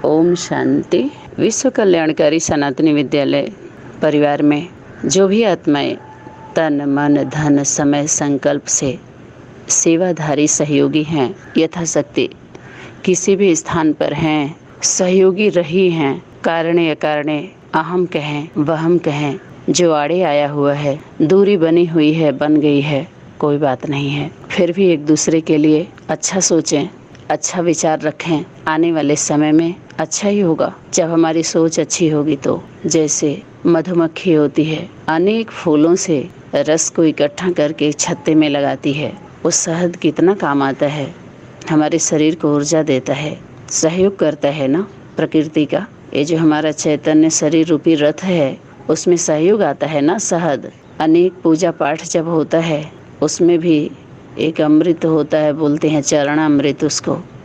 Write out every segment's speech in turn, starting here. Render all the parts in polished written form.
ओम शांति। विश्व कल्याणकारी सनातनी विद्यालय परिवार में जो भी आत्माएं तन मन धन समय संकल्प से सेवाधारी सहयोगी हैं, यथाशक्ति किसी भी स्थान पर हैं, सहयोगी रही हैं, कारणे अकारणे अहम कहें वहम कहें, जो आड़े आया हुआ है, दूरी बनी हुई है, बन गई है, कोई बात नहीं है, फिर भी एक दूसरे के लिए अच्छा सोचें, अच्छा विचार रखें। आने वाले समय में अच्छा ही होगा जब हमारी सोच अच्छी होगी। तो जैसे मधुमक्खी होती है, अनेक फूलों से रस को इकट्ठा करके छत्ते में लगाती है, वो शहद कितना काम आता है, हमारे शरीर को ऊर्जा देता है, सहयोग करता है ना प्रकृति का। ये जो हमारा चैतन्य शरीर रूपी रथ है, उसमें सहयोग आता है ना शहद। अनेक पूजा पाठ जब होता है, उसमें भी एक अमृत होता है, बोलते हैं चरणामृत,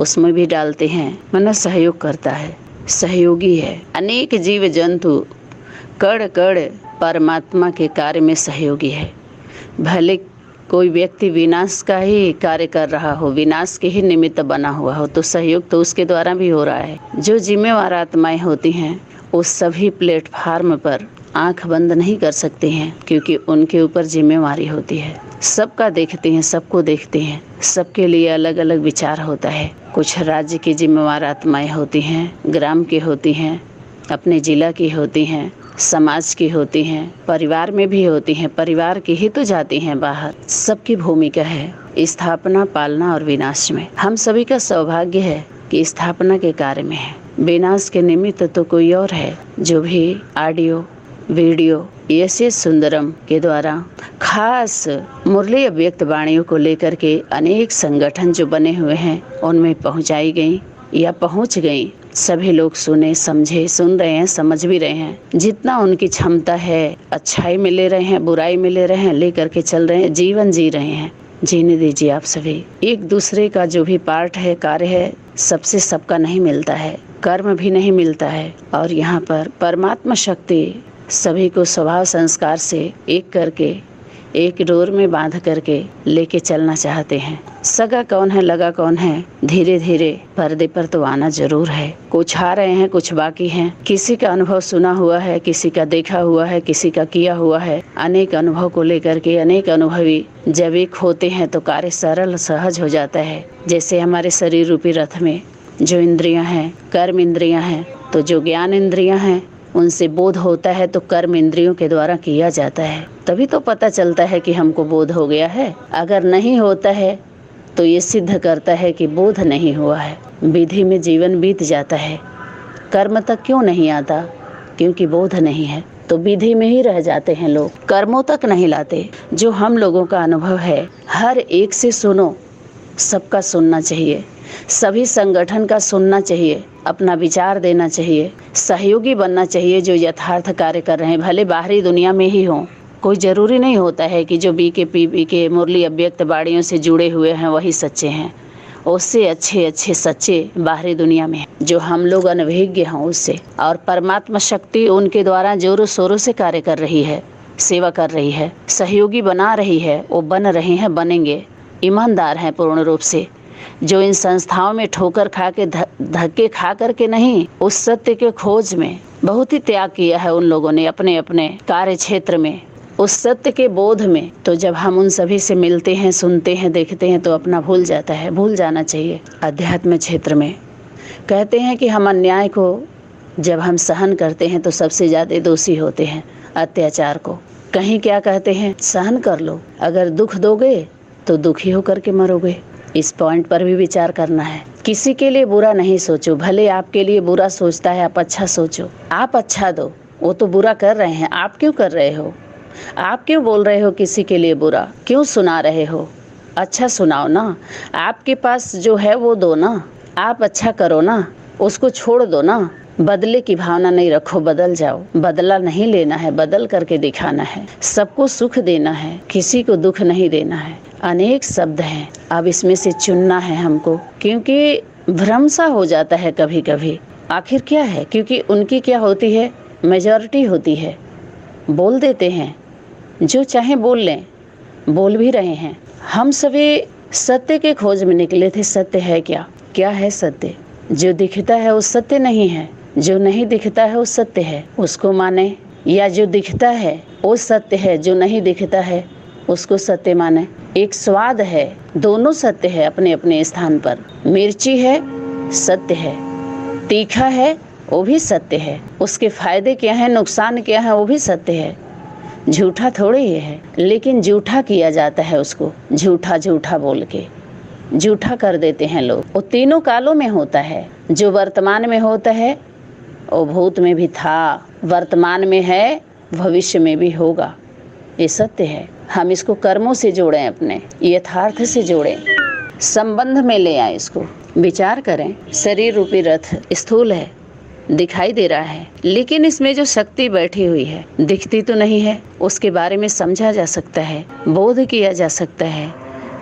उसमें भी डालते हैं, मन सहयोग करता है, सहयोगी है। अनेक जीव जंतु कण कण परमात्मा के कार्य में सहयोगी है। भले कोई व्यक्ति विनाश का ही कार्य कर रहा हो, विनाश के ही निमित्त बना हुआ हो, तो सहयोग तो उसके द्वारा भी हो रहा है। जो जिम्मेवार आत्माएं होती हैं, वो सभी प्लेटफार्म पर आंख बंद नहीं कर सकते हैं, क्योंकि उनके ऊपर जिम्मेवारी होती है। सबका देखते हैं, सबको देखते हैं, सबके लिए अलग अलग विचार होता है। कुछ राज्य की जिम्मेवार आत्माएं होती हैं, ग्राम की होती हैं, अपने जिला की होती हैं, समाज की होती हैं, परिवार में भी होती हैं, परिवार की ही तो जाती हैं बाहर। सबकी भूमिका है स्थापना, पालना और विनाश में। हम सभी का सौभाग्य है कि स्थापना के कार्य में है, विनाश के निमित्त तो कोई और है। जो भी ऑडियो वीडियो यसे सुंदरम के द्वारा खास मुरली अव्यक्त वाणियों को लेकर के अनेक संगठन जो बने हुए हैं, उनमें पहुंचाई गई या पहुंच गई। सभी लोग सुने, समझे, सुन रहे हैं, समझ भी रहे हैं। जितना उनकी क्षमता है, अच्छाई में ले रहे हैं, बुराई में ले रहे हैं, लेकर के चल रहे हैं, जीवन जी रहे हैं। जीने दीजिए आप सभी। एक दूसरे का जो भी पार्ट है, कार्य है, सबसे सबका नहीं मिलता है, कर्म भी नहीं मिलता है। और यहाँ पर परमात्मा शक्ति सभी को स्वभाव संस्कार से एक करके, एक डोर में बांध करके लेके चलना चाहते हैं। सगा कौन है, लगा कौन है, धीरे धीरे पर्दे पर तो आना जरूर है। कुछ आ रहे हैं, कुछ बाकी हैं। किसी का अनुभव सुना हुआ है, किसी का देखा हुआ है, किसी का किया हुआ है। अनेक अनुभव को लेकर के अनेक अनुभवी जब एक होते हैं तो कार्य सरल सहज हो जाता है। जैसे हमारे शरीर रूपी रथ में जो इंद्रियां हैं, कर्म इंद्रियां हैं, तो जो ज्ञान इंद्रियां हैं उनसे बोध होता है, तो कर्म इंद्रियों के द्वारा किया जाता है। तभी तो पता चलता है कि हमको बोध हो गया है। अगर नहीं होता है तो ये सिद्ध करता है कि बोध नहीं हुआ है। विधि में जीवन बीत जाता है, कर्म तक क्यों नहीं आता? क्योंकि बोध नहीं है। तो विधि में ही रह जाते हैं लोग, कर्मों तक नहीं लाते। जो हम लोगों का अनुभव है, हर एक से सुनो, सबका सुनना चाहिए, सभी संगठन का सुनना चाहिए, अपना विचार देना चाहिए, सहयोगी बनना चाहिए जो यथार्थ कार्य कर रहे हैं, भले बाहरी दुनिया में ही हों। कोई ज़रूरी नहीं होता है कि जो BKP के मुरली अव्यक्त वाणियों से जुड़े हुए हैं वही सच्चे हैं। उससे अच्छे अच्छे सच्चे बाहरी दुनिया में जो हम लोग अनभिज्ञ हैं उससे। और परमात्मा शक्ति उनके द्वारा जोरों शोरों से कार्य कर रही है, सेवा कर रही है, सहयोगी बना रही है। वो बन रहे हैं, बनेंगे, ईमानदार हैं पूर्ण रूप से। जो इन संस्थाओं में ठोकर खा के, धक्के खा करके नहीं, उस सत्य के खोज में बहुत ही त्याग किया है उन लोगों ने अपने अपने कार्य क्षेत्र में, उस सत्य के बोध में। तो जब हम उन सभी से मिलते हैं, सुनते हैं, देखते हैं, तो अपना भूल जाता है, भूल जाना चाहिए। अध्यात्म क्षेत्र में कहते हैं कि हम अन्याय को जब हम सहन करते हैं तो सबसे ज़्यादा दोषी होते हैं अत्याचार को। कहीं क्या कहते हैं, सहन कर लो, अगर दुख दोगे तो दुखी होकर के मरोगे। इस पॉइंट पर भी विचार करना है। किसी के लिए बुरा नहीं सोचो, भले आपके लिए बुरा सोचता है, आप अच्छा सोचो, आप अच्छा दो। वो तो बुरा कर रहे हैं, आप क्यों कर रहे हो? आप क्यों बोल रहे हो किसी के लिए बुरा? क्यों सुना रहे हो? अच्छा सुनाओ ना, आपके पास जो है वो दो ना, आप अच्छा करो ना, उसको छोड़ दो ना। बदले की भावना नहीं रखो, बदल जाओ। बदला नहीं लेना है, बदल करके दिखाना है। सबको सुख देना है, किसी को दुख नहीं देना है। अनेक शब्द हैं, अब इसमें से चुनना है हमको, क्योंकि भ्रम सा हो जाता है कभी कभी। आखिर क्या है, क्योंकि उनकी क्या होती है, मेजॉरिटी होती है, बोल देते हैं, जो चाहे बोल लें, बोल भी रहे हैं। हम सभी सत्य के खोज में निकले थे। सत्य है क्या? क्या है सत्य? जो दिखता है वो सत्य नहीं है, जो नहीं दिखता है वो सत्य है, उसको माने। या जो दिखता है वो सत्य है, जो नहीं दिखता है उसको सत्य माने। एक स्वाद है, दोनों सत्य है अपने अपने स्थान पर। मिर्ची है, सत्य है। तीखा है, वो भी सत्य है। उसके फायदे क्या हैं, नुकसान क्या है, वो भी सत्य है। झूठा थोड़ी ही है, लेकिन झूठा किया जाता है उसको, झूठा झूठा बोल के झूठा कर देते हैं लोग। वो तीनों कालों में होता है। जो वर्तमान में होता है वो भूत में भी था, वर्तमान में है, भविष्य में भी होगा। ये सत्य है। हम इसको कर्मों से जोड़ें, अपने यथार्थ से जोड़ें, संबंध में ले आए इसको। विचार करें, शरीर रूपी रथ स्थूल है, दिखाई दे रहा है, लेकिन इसमें जो शक्ति बैठी हुई है दिखती तो नहीं है। उसके बारे में समझा जा सकता है, बोध किया जा सकता है,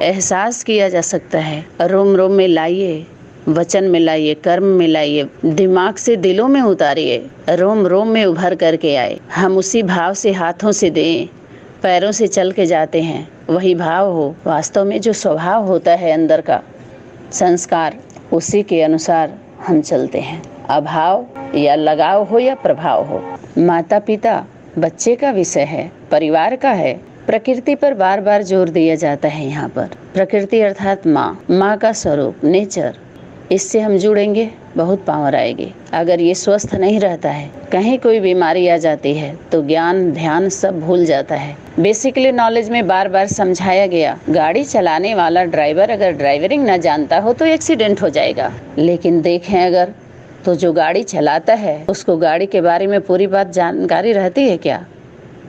एहसास किया जा सकता है। रोम रोम में लाइए, वचन में लाइए, कर्म में लाइए, दिमाग से दिलों में उतारिए, रोम रोम में उभर करके आए। हम उसी भाव से हाथों से दें, पैरों से चल के जाते हैं, वही भाव हो। वास्तव में जो स्वभाव होता है अंदर का संस्कार, उसी के अनुसार हम चलते हैं। अभाव या लगाव हो या प्रभाव हो, माता पिता बच्चे का विषय है, परिवार का है। प्रकृति पर बार बार जोर दिया जाता है यहाँ पर। प्रकृति अर्थात माँ का स्वरूप, नेचर। इससे हम जुड़ेंगे, बहुत पावर आएगी। अगर ये स्वस्थ नहीं रहता है, कहीं कोई बीमारी आ जाती है, तो ज्ञान ध्यान सब भूल जाता है। बेसिकली नॉलेज में बार बार समझाया गया, गाड़ी चलाने वाला ड्राइवर अगर ड्राइवरिंग न जानता हो तो एक्सीडेंट हो जाएगा। लेकिन देखें अगर, तो जो गाड़ी चलाता है उसको गाड़ी के बारे में पूरी बात जानकारी रहती है क्या?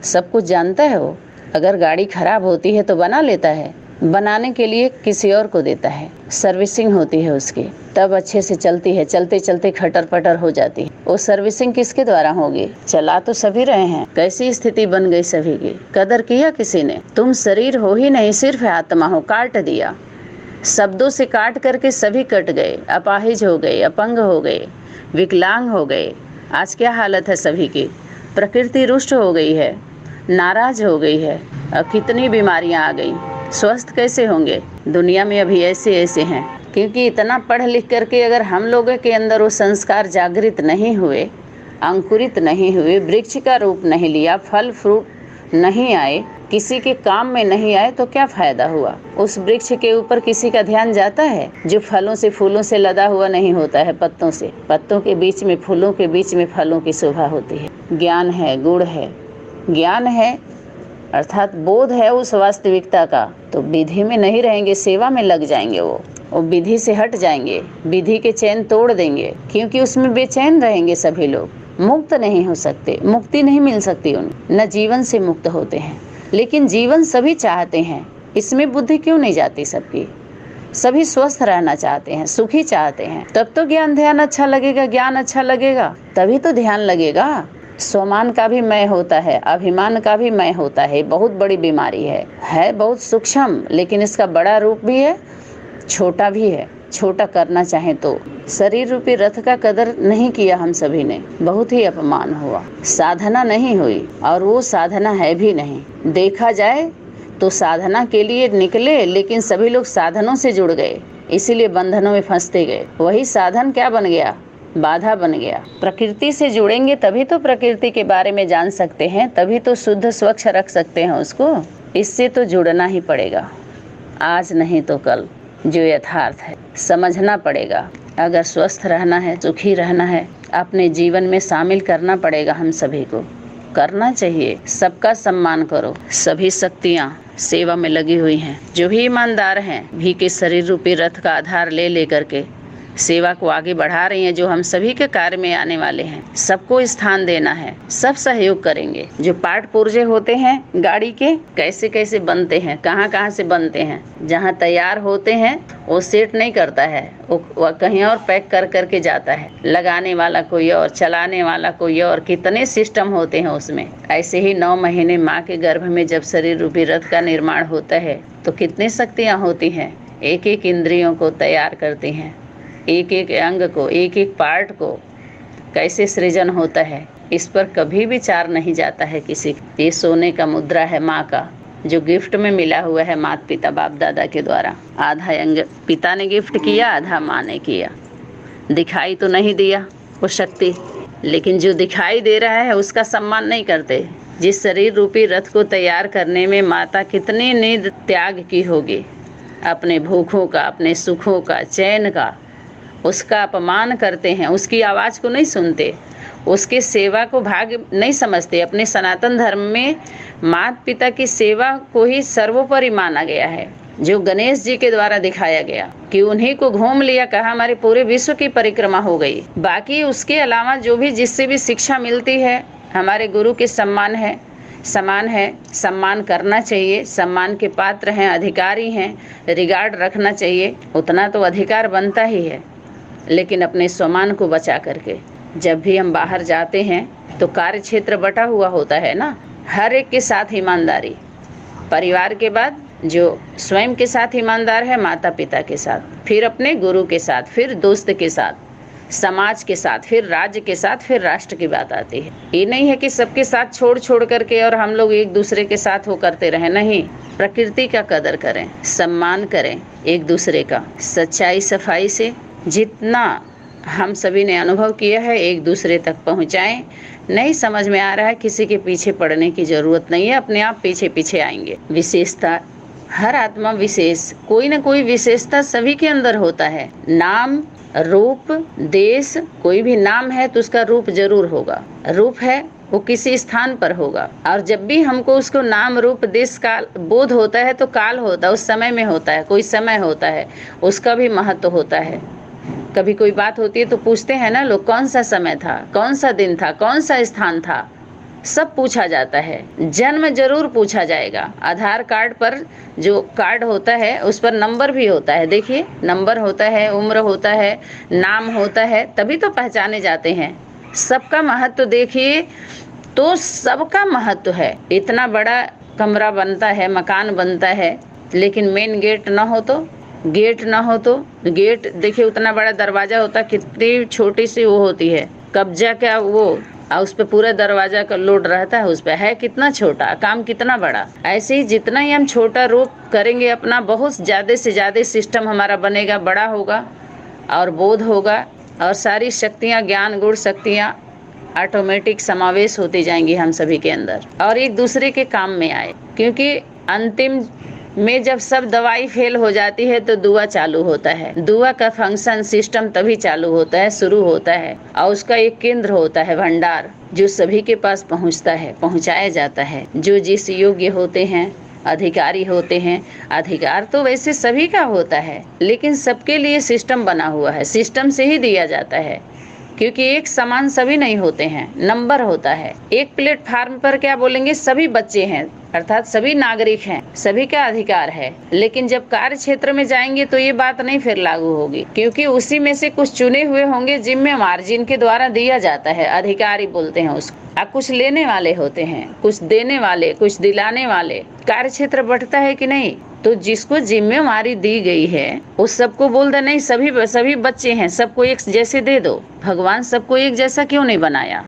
सब कुछ जानता है वो। अगर गाड़ी खराब होती है तो बना लेता है, बनाने के लिए किसी और को देता है, सर्विसिंग होती है उसकी, तब अच्छे से चलती है। चलते चलते खटर पटर हो जाती है। वो सर्विसिंग किसके द्वारा होगी? चला तो सभी रहे हैं। कैसी स्थिति बन गई सभी की? कदर किया किसी ने? तुम शरीर हो ही नहीं, सिर्फ आत्मा हो। काट दिया, शब्दों से काट करके सभी कट गए, अपाहिज हो गए, अपंग हो गए, विकलांग हो गए। आज क्या हालत है सभी की? प्रकृति रुष्ट हो गई है, नाराज हो गई है। अब कितनी बीमारियां आ गई, स्वस्थ कैसे होंगे? दुनिया में अभी ऐसे ऐसे हैं, क्योंकि इतना पढ़ लिख करके अगर हम लोगों के अंदर वो संस्कार जागृत नहीं हुए, अंकुरित नहीं हुए, वृक्ष का रूप नहीं लिया, फल फ्रूट नहीं आए, किसी के काम में नहीं आए, तो क्या फायदा हुआ? उस वृक्ष के ऊपर किसी का ध्यान जाता है जो फलों से फूलों से लदा हुआ नहीं होता है, पत्तों से। पत्तों के बीच में, फूलों के बीच में फलों की शोभा होती है। ज्ञान है, गुण है, ज्ञान है अर्थात बोध है उस वास्तविकता का, तो विधि में नहीं रहेंगे, सेवा में लग जाएंगे। वो विधि से हट जाएंगे, विधि के चैन तोड़ देंगे, क्योंकि उसमें बेचैन रहेंगे सभी लोग। मुक्त नहीं हो सकते, मुक्ति नहीं मिल सकती उन्हें, न जीवन से मुक्त होते हैं। लेकिन जीवन सभी चाहते हैं, इसमें बुद्धि क्यों नहीं जाती सबकी? सभी स्वस्थ रहना चाहते हैं, सुखी चाहते हैं। तब तो ज्ञान ध्यान अच्छा लगेगा, ज्ञान अच्छा लगेगा तभी तो ध्यान लगेगा। स्वमान का भी मैं होता है, अभिमान का भी मैं होता है। बहुत बड़ी बीमारी है बहुत सूक्ष्म, लेकिन इसका बड़ा रूप भी है, छोटा भी है। छोटा करना चाहे तो शरीर रूपी रथ का कदर नहीं किया हम सभी ने, बहुत ही अपमान हुआ। साधना नहीं हुई, और वो साधना है भी नहीं। देखा जाए तो साधना के लिए निकले, लेकिन सभी लोग साधनों से जुड़ गए, इसीलिए बंधनों में फंसते गए। वही साधन क्या बन गया? बाधा बन गया। प्रकृति से जुड़ेंगे तभी तो प्रकृति के बारे में जान सकते हैं, तभी तो शुद्ध स्वच्छ रख सकते हैं उसको। इससे तो जुड़ना ही पड़ेगा, आज नहीं तो कल। जो यथार्थ है समझना पड़ेगा। अगर स्वस्थ रहना है, सुखी रहना है, अपने जीवन में शामिल करना पड़ेगा। हम सभी को करना चाहिए। सबका सम्मान करो। सभी शक्तियाँ सेवा में लगी हुई हैं। जो भी ईमानदार हैं, भी के शरीर रूपी रथ का आधार ले लेकर के सेवा को आगे बढ़ा रही हैं, जो हम सभी के कार्य में आने वाले हैं। सबको स्थान देना है, सब सहयोग करेंगे। जो पार्ट पुर्जे होते हैं गाड़ी के, कैसे कैसे बनते हैं, कहाँ कहाँ से बनते हैं, जहाँ तैयार होते हैं वो सेट नहीं करता है, वो कहीं और पैक कर करके जाता है। लगाने वाला कोई और, चलाने वाला कोई और, कितने सिस्टम होते हैं उसमें। ऐसे ही 9 महीने माँ के गर्भ में जब शरीर रूपी रथ का निर्माण होता है तो कितनी शक्तियाँ होती हैं, एक एक इंद्रियों को तैयार करती हैं, एक एक अंग को, एक एक पार्ट को कैसे सृजन होता है, इस पर कभी विचार नहीं जाता है किसी। ये सोने का मुद्रा है माँ का, जो गिफ्ट में मिला हुआ है माता पिता बाप दादा के द्वारा। आधा अंग पिता ने गिफ्ट किया, आधा माँ ने किया। दिखाई तो नहीं दिया वो शक्ति, लेकिन जो दिखाई दे रहा है उसका सम्मान नहीं करते। जिस शरीर रूपी रथ को तैयार करने में माता कितनी नींद त्याग की होगी, अपने भूखों का, अपने सुखों का, चैन का, उसका अपमान करते हैं, उसकी आवाज़ को नहीं सुनते, उसके सेवा को भाग नहीं समझते। अपने सनातन धर्म में माता पिता की सेवा को ही सर्वोपरि माना गया है, जो गणेश जी के द्वारा दिखाया गया कि उन्हीं को घूम लिया, कहा हमारे पूरे विश्व की परिक्रमा हो गई। बाकी उसके अलावा जो भी जिससे भी शिक्षा मिलती है, हमारे गुरु के सम्मान है, समान है, सम्मान करना चाहिए, सम्मान के पात्र हैं, अधिकारी हैं, रिगार्ड रखना चाहिए, उतना तो अधिकार बनता ही है। लेकिन अपने सम्मान को बचा करके जब भी हम बाहर जाते हैं तो कार्य क्षेत्र बटा हुआ होता है ना, हर एक के साथ ईमानदारी, परिवार के बाद जो स्वयं के साथ ईमानदार है, माता पिता के साथ, फिर अपने गुरु के साथ, फिर दोस्त के साथ, समाज के साथ, फिर राज्य के साथ, फिर राष्ट्र की बात आती है। ये नहीं है कि सबके साथ छोड़ करके और हम लोग एक दूसरे के साथ वो करते रहें, नहीं, प्रकृति का कदर करें, सम्मान करें एक दूसरे का, सच्चाई सफाई से जितना हम सभी ने अनुभव किया है एक दूसरे तक पहुंचाएं। नहीं समझ में आ रहा है, किसी के पीछे पड़ने की जरूरत नहीं है, अपने आप पीछे पीछे आएंगे। विशेषता, हर आत्मा विशेष, कोई ना कोई विशेषता सभी के अंदर होता है। नाम, रूप, देश, कोई भी नाम है तो उसका रूप जरूर होगा, रूप है वो किसी स्थान पर होगा। और जब भी हमको उसको नाम, रूप, देश, काल बोध होता है तो काल होता है, उस समय में होता है, कोई समय होता है, उसका भी महत्व होता है। कभी कोई बात होती है तो पूछते हैं ना लोग, कौन सा समय था, कौन सा दिन था, कौन सा स्थान था, सब पूछा जाता है। जन्म जरूर पूछा जाएगा। आधार कार्ड पर जो कार्ड होता है उस पर नंबर भी होता है, देखिए नंबर होता है, उम्र होता है, नाम होता है, तभी तो पहचाने जाते हैं। सबका महत्व देखिए तो सबका महत्व है। इतना बड़ा कमरा बनता है, मकान बनता है, लेकिन मेन गेट ना हो तो, गेट ना हो तो, गेट देखिए उतना बड़ा दरवाजा होता, कितनी छोटी सी वो होती है, कब्जा क्या वो, और उस पे पूरा दरवाजा का लोड रहता है, उस पे है कितना छोटा, काम कितना बड़ा। ऐसे ही जितना ही हम छोटा रूप करेंगे अपना, बहुत ज़्यादा से ज़्यादा सिस्टम हमारा बनेगा, बड़ा होगा और बोध होगा, और सारी शक्तियाँ, ज्ञान, गुण शक्तियाँ ऑटोमेटिक समावेश होती जाएंगी हम सभी के अंदर, और एक दूसरे के काम में आए। क्योंकि अंतिम में जब सब दवाई फेल हो जाती है तो दुआ चालू होता है। दुआ का फंक्शन, सिस्टम तभी चालू होता है, शुरू होता है, और उसका एक केंद्र होता है, भंडार, जो सभी के पास पहुंचता है, पहुंचाया जाता है। जो जिस योग्य होते हैं, अधिकारी होते हैं, अधिकार तो वैसे सभी का होता है, लेकिन सबके लिए सिस्टम बना हुआ है, सिस्टम से ही दिया जाता है। क्योंकि एक समान सभी नहीं होते हैं, नंबर होता है। एक प्लेटफार्म पर क्या बोलेंगे, सभी बच्चे हैं, अर्थात सभी नागरिक हैं, सभी का अधिकार है। लेकिन जब कार्य क्षेत्र में जाएंगे तो ये बात नहीं फिर लागू होगी, क्योंकि उसी में से कुछ चुने हुए होंगे जिनमें मार्जिन के द्वारा दिया जाता है, अधिकारी बोलते हैं उसको। अब कुछ लेने वाले होते हैं, कुछ देने वाले, कुछ दिलाने वाले। कार्य क्षेत्र बढ़ता है कि नहीं, तो जिसको जिम्मेवारी दी गई है उस सबको बोल दे, नहीं सभी बच्चे हैं, सबको एक जैसे दे दो। भगवान सबको एक जैसा क्यों नहीं बनाया?